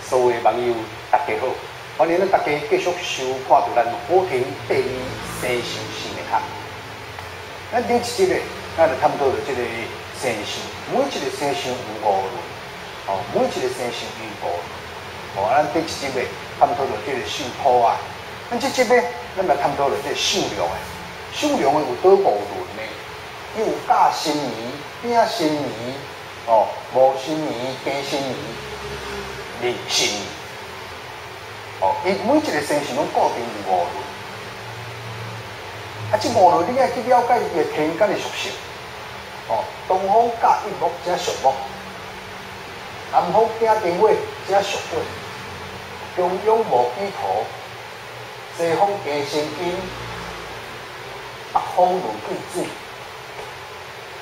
所有的网友大家好，欢迎咱大家继续收看到咱好听第二生肖性的课。咱第一集咧，咱就探讨着这个生肖，每一个生肖有5类，每一个生肖有5类。咱第一集咧探讨着这个属土啊，咱这集咧，咱来探讨着这个属龙的。属龙的有倒5轮呢？有甲辛年、丙辛年、戊辛年、庚辛年、壬辛年。伊每一个生肖拢固定有5轮。这5轮你爱去了解伊的天干的属性。东方甲一木则属木，南方甲丁火则属火，中央无基土，西方庚辛金，北方轮贵水。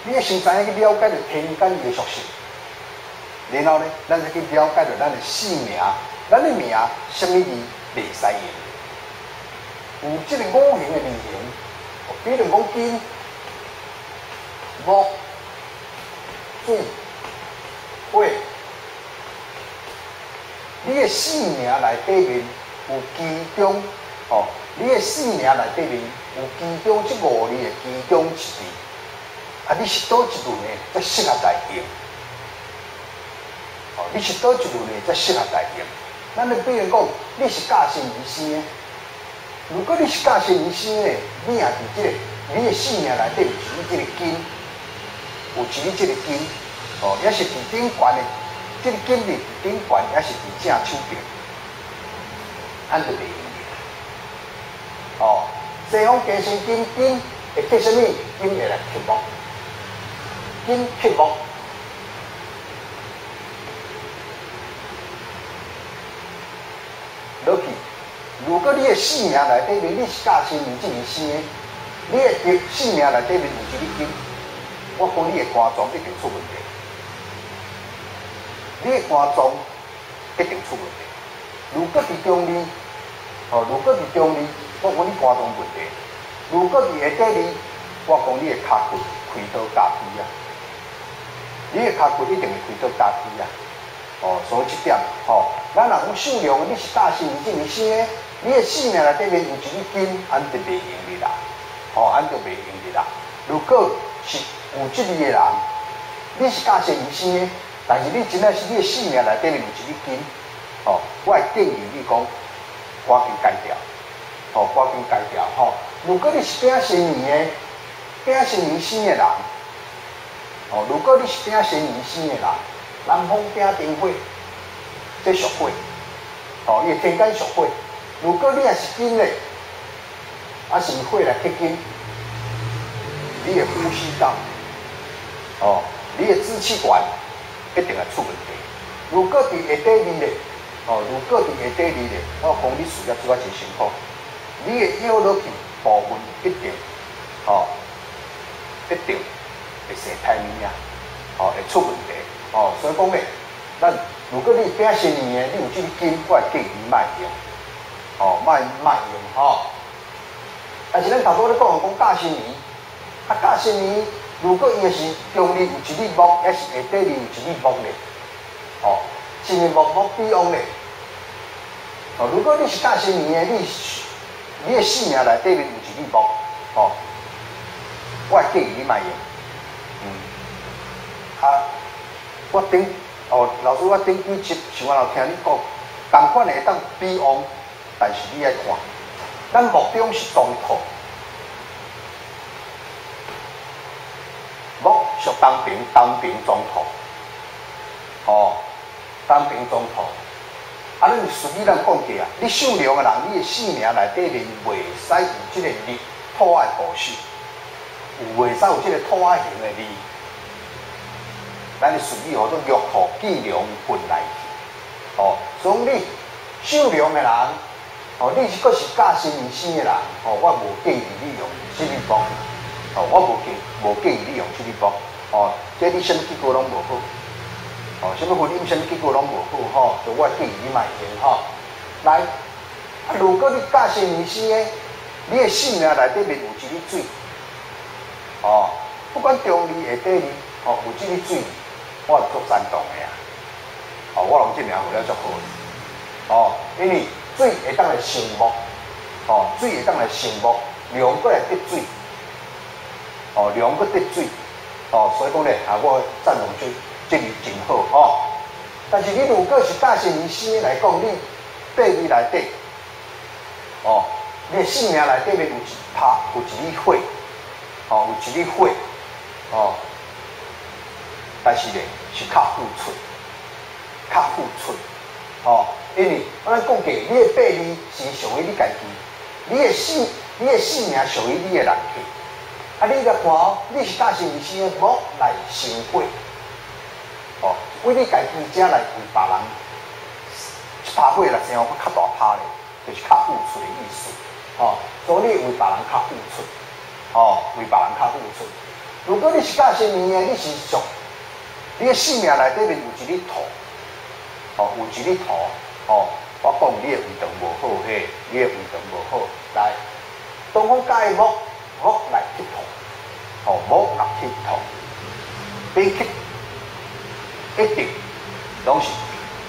你要先知影去了解着天干伊的属性，然后呢，咱再去了解着咱的姓名，咱的名什么字袂使用，有这个5行的字形，比如讲金、木、水、火，你的姓名内底面有其中，你的姓名内底面有其中这5字的其中一字。你是倒一轮呢，才适合来用。你是倒一轮呢，才适合来用。咱比如讲，你是甲辛年生的，如果你是甲辛年生的，你也伫这个你的姓名内底有一个这个金，有一个这个金，也是伫顶悬的，这个金伫顶悬，也是伫正手边，咱就袂用。西方庚辛金，金会克什么？金会来克木。金克木，落去。如果你的姓名内底面你是甲辛年这年生的，你的姓名内底面有一个金，我讲你的肝脏一定出问题。你的肝脏一定出问题。如果伫中字，如果伫中字，我讲你肝脏问题；如果伫下底字，我讲你的骹骨开刀加皮啊。你的骹骨一定会开到加皮啊！所以这点，咱若讲属龙，你是甲辛年这年生的，你的姓名内底面有一个金，咱就袂用你啦，咱就袂用你啦。如果是有这字的人，你是甲辛年生的，但是你真正是你的姓名内底面有一个金，我会建议你讲，赶紧改掉，赶紧改掉，如果你是丙辛年的，丙辛年生的人。如果你是丙辛年生的人，南方丙丁火，这属火，伊的天干属火。如果你也是金的，是火来克金，你的呼吸道，你的支气管一定会出问题。如果伫下底字咧，如果伫下底字咧，我讲你事业做啊真辛苦，你的腰落去部分一定，一定。会生歹物啊，会出问题，所以讲咧，咱如果你丙辛年的，你有这个金，我会建议你卖用，卖用，但是咱头拄咧讲甲辛年，甲辛年，如果伊是中字有一字木，也是下底字有一字木咧，一年木比旺咧，如果你是甲辛年的，你的姓名内底面有一字木，我会建议你卖用。我老师，我顶几集像我有听你讲，同款会当比旺，但是你爱看，咱目中是中土，木属东平，东平中土，东平中土。咱顺便咱讲起啊，你属龙的人，你的姓名内底面袂使有这个日土的部首，袂使有这个土啊形的字。咱的顺序叫做玉土记龙混来去，所以你属龙的人，你是阁是甲辛年生的人，我无建议你用这字木，我无建议你用这字木，这你什么结果拢无好，什么婚姻什么结果拢无好，就我建议你卖用来，如果你甲辛年生的，你的姓名内底面有一个水，不管中字下底字，有这个水。我是足赞同的啊！哦，我拢这名有了足好。哦，因为水会当来成木，哦，水会当来成木，龙过来得水，哦，龙过得水，哦，所以讲咧，我赞同这里真好哦。但是你如果是大仙年生来讲，你地位内底，哦，你的性命内底面有一趴，有一粒火，哦，有一粒火，哦，但是咧是较付出，较付出，哦。因为我咱讲过，你的八字是属于你家己，你的性命属于你的人气。啊，你来看哦，你是大仙年生的木来生火，哦，为你家己才来为别人一拍火来生活，较大拍咧，就是较付出的意思。哦，所以你为别人较付出，哦，为别人较付出。如果你是大仙年的，你是属你的性命内底面有一粒土，哦，有一粒土。哦，我讲你的胃肠无好，你的胃肠无好，来，东方介木，木来吸土，哦，木来吸土，你吸一定拢是，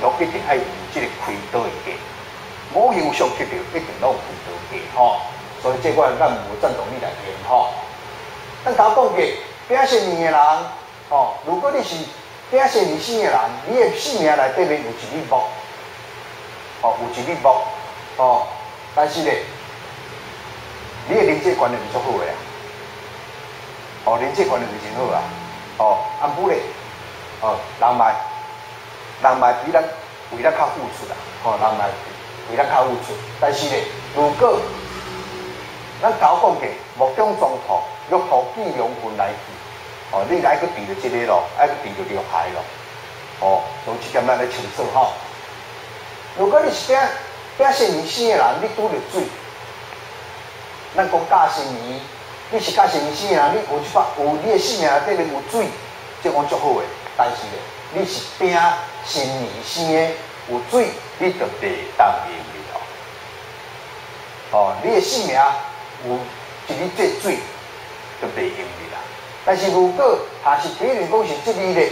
拢一定爱有这个开刀的价，五行上吸到一定拢有开刀价，吼，所以这我咱无赞同你来听，吼。咱头讲过，丙申年的人，哦，如果你是丙申年生的人，你的性命内底面有一粒木。哦，有一粒木，哦，但是咧，你的人际观念是足好的啊，哦，人际观念是真好啊，哦，啊不咧，哦，人嘛比咱为咱较付出啦，哦，人嘛为咱较付出，但是咧，如果咱头讲过木中中土，玉土既良分来去，哦，你爱去避着这个咯，爱去避着这个害咯，哦，从这点咱来清楚吼。如果你是丙申年生的人，你拄着水，咱讲甲申年，你是甲申年生的人，你有一把有你的性命内底面有水，这讲足好诶。但是咧，你是丙申年生的，有水，你就袂当用哩咯。哦，你的性命有一粒这水，就袂用哩啦。但是如果还是比如讲是这里咧。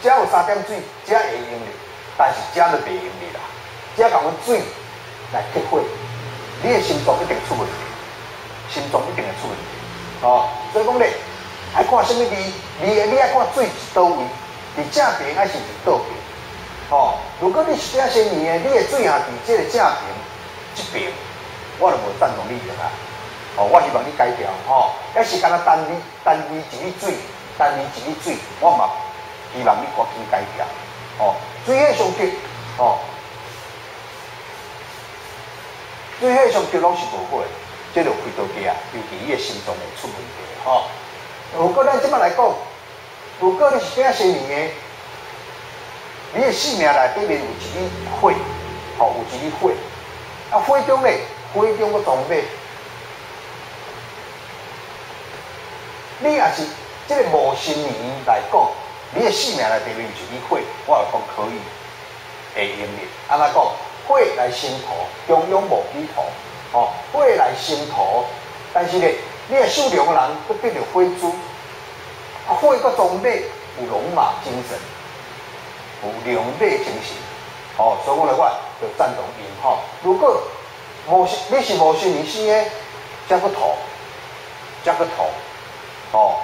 遮有3点水，遮会用哩，但是遮就袂用哩啦。遮共阮水来结火，你的心脏一定出问题，心脏一定会出问题。哦，所以讲咧，爱看什么字，你爱看水是倒位，伫正边还是伫倒边？哦，如果你是丙申年的，你的水啊伫这个正边这边，我就无赞同你用啊。哦，我希望你改掉吼，要是干那单位一粒水，单位一粒水，我嘛。希望你赶紧改掉，哦，水火相克，哦，水火相克拢是无好诶，这就开刀价啊，尤其伊诶心脏会出问题，吼。如果咱即摆来讲，如果你是丙申年诶，你诶性命内底面有一粒火，哦，有一粒火，啊，火中咧，火中个装备，你也是即个无申年来讲。你的性命内底面有一粒火，我来讲可以会用哩。安怎讲？火来生土，中庸无比土，哦，火来生土。但是咧，你的属龙人佫得着火珠，啊，火佫装备有龙马精神，有龙马精神，哦，所以讲咧，我就赞同因吼。如果你是无申年生的，则佫土，则佫土，哦。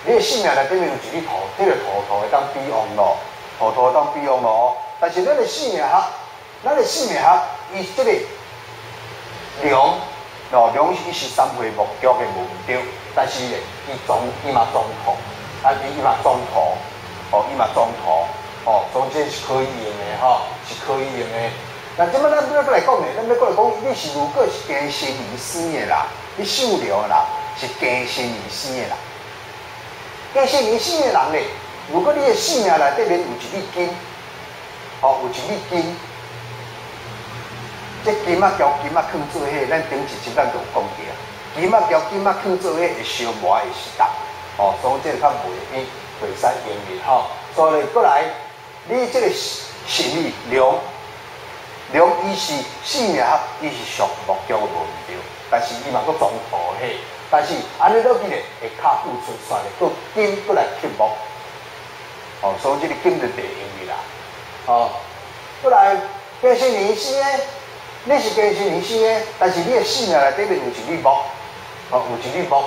你的性命内底面有一粒土，这个土会当比旺咯，土会当比旺咯。但是咱的性命学，伊这个龙，哦，龙伊是三会木雕的无对，但是咧，伊嘛装土，啊，伊嘛装土，哦，伊嘛装土，哦，总之是可以用的吼，是可以用的。那即摆咱要来讲咧，咱要过来讲，你是如果是庚申年生的啦，你属龙啦，是庚申年生的啦。庚申年生的人咧，如果你的性命内底面有一粒金，哦，有一粒金，这金啊交金啊放做伙，咱顶一集咱就有讲过，金啊交金啊放做伙会烧磨会是重，哦，所以这个较袂使用哩吼。所以过来，你这个神力龙伊是性命伊是属木雕的无对，但是伊嘛佫装土嘿。但是安尼落去咧，会较付出煞咧，佫金佫来吸木，哦，所以这个金就袂用去啦。哦，过来庚申年生诶，你是庚申年生诶，但是你诶生命内底面有一粒木，哦，有一粒木，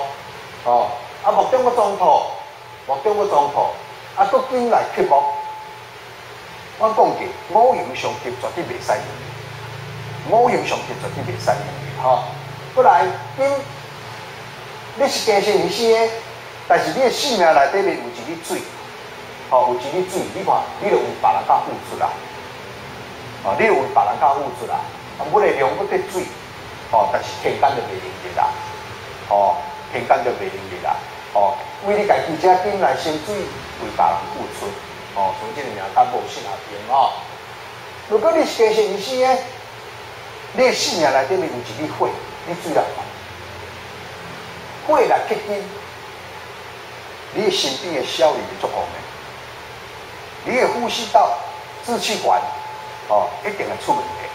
哦，啊木中个中土，木中个中土，啊搁金来克木。我讲过，五行相克绝对袂使用，五行相克绝对袂使用嘅，吼。过来金，你是庚申年生诶，但是你诶生命内底面有一粒水。哦，有一粒水，你看，你就为别人较付出啦。哦，你就为别人较付出啦。啊，我的量要得水，哦，但是天干就袂用力啦。哦，天干就袂用力啦。哦，为你家己只金来生水，为别人付出。哦，所以这个命干无适合用哦。如果你是庚申年生诶，你的生命内底面有一粒火，你水来看，火来克金，你的身边的效率就足好诶。你的呼吸道、支气管，哦，一定会出问题，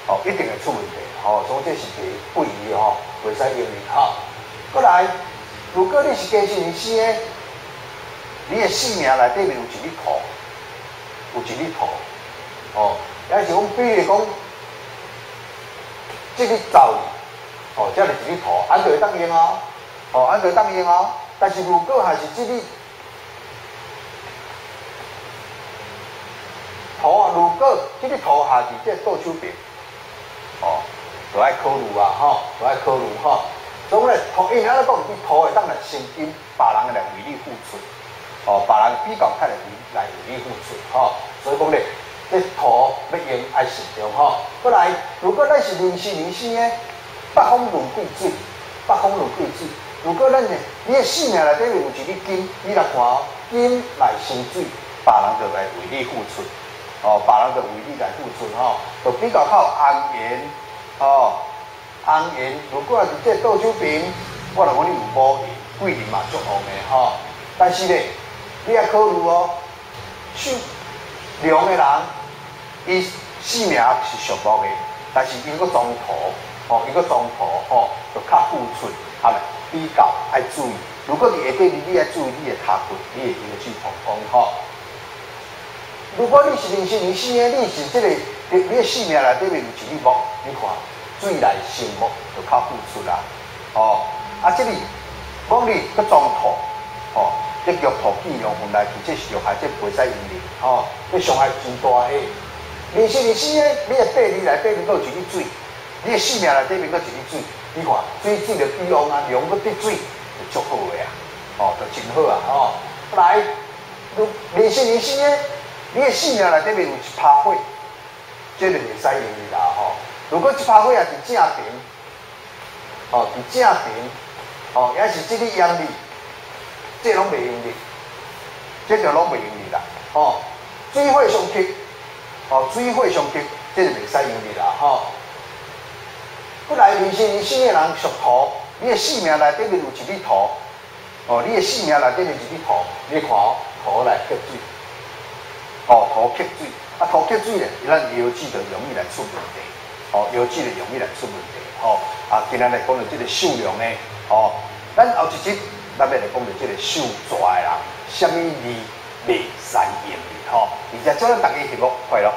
哦，一定会出问题，哦，所以这是第不宜的吼，袂使用的哈。过来，如果你是庚申年生的，你的生命内底面有一粒土，有一粒土，哦，也是讲，比如讲，这个灶，哦，这是一粒土，安就会当用哦，哦，安就会当用哦。但是如果还是这粒土啊，如果这个土下伫这倒手边，哦，就爱考虑啊，吼，就爱考虑吼。所以咧，土因安尼讲，你土会当来先因别人来为你付出，哦，别人比较较来为你付出，吼。所以讲咧，这土要用爱慎重吼。过来，如果咱是壬申年生诶，北方论贵水，北方论贵水。如果咱呢，你的生命内底有一粒金，你来看哦，金来生水，别人就来为你付出。哦，别人就为你来付出吼，就比较靠安言哦，安言。如果是这倒手边，我就讲你有无言，贵人嘛足旺的吼。但是咧，你要考虑哦，属龙的人，伊性命是属木的，但是伊个中途，哦，伊个中途吼，就较付出，啊，比较爱注意。如果你下底你爱注意你的脚骨，你会用去通风吼。如果你是壬申年生的，你是这个你的生命内底面有一粒木，你看水来生木就较付出啦。哦，啊，这里讲你个中土，哦，这玉土见阳分来去，这是伤害，这袂使用力，哦，这伤害真大诶。壬申年生的，你的背里内底面有一粒水，你的生命内底面有一粒水，你看水就比阳啊，阳个滴水就足好诶啊，哦，就真好啊，哦，来，壬申年生的。你的生命内底面有一拍火，这就袂使用你啦吼。如果一拍火也是正平，哦，是正平，哦，也是这个阳历，这拢袂用你，这就拢袂用你啦。哦，水火相克，哦，水火相克，这就袂使用你啦吼。过来，壬申年生的人属土，你的生命内底面有一粒土，哦，你的生命内底面有一粒土，你看哦，土来克水。哦，土克水，啊，土克水咧，咱腰子就容易来出问题，哦，腰子就容易来出问题，哦，啊，今仔来讲到这个受量呢，哦，咱后一集咱要来讲到这个受蛇的人，什么字袂使用的，吼，而且祝咱大家幸福快乐。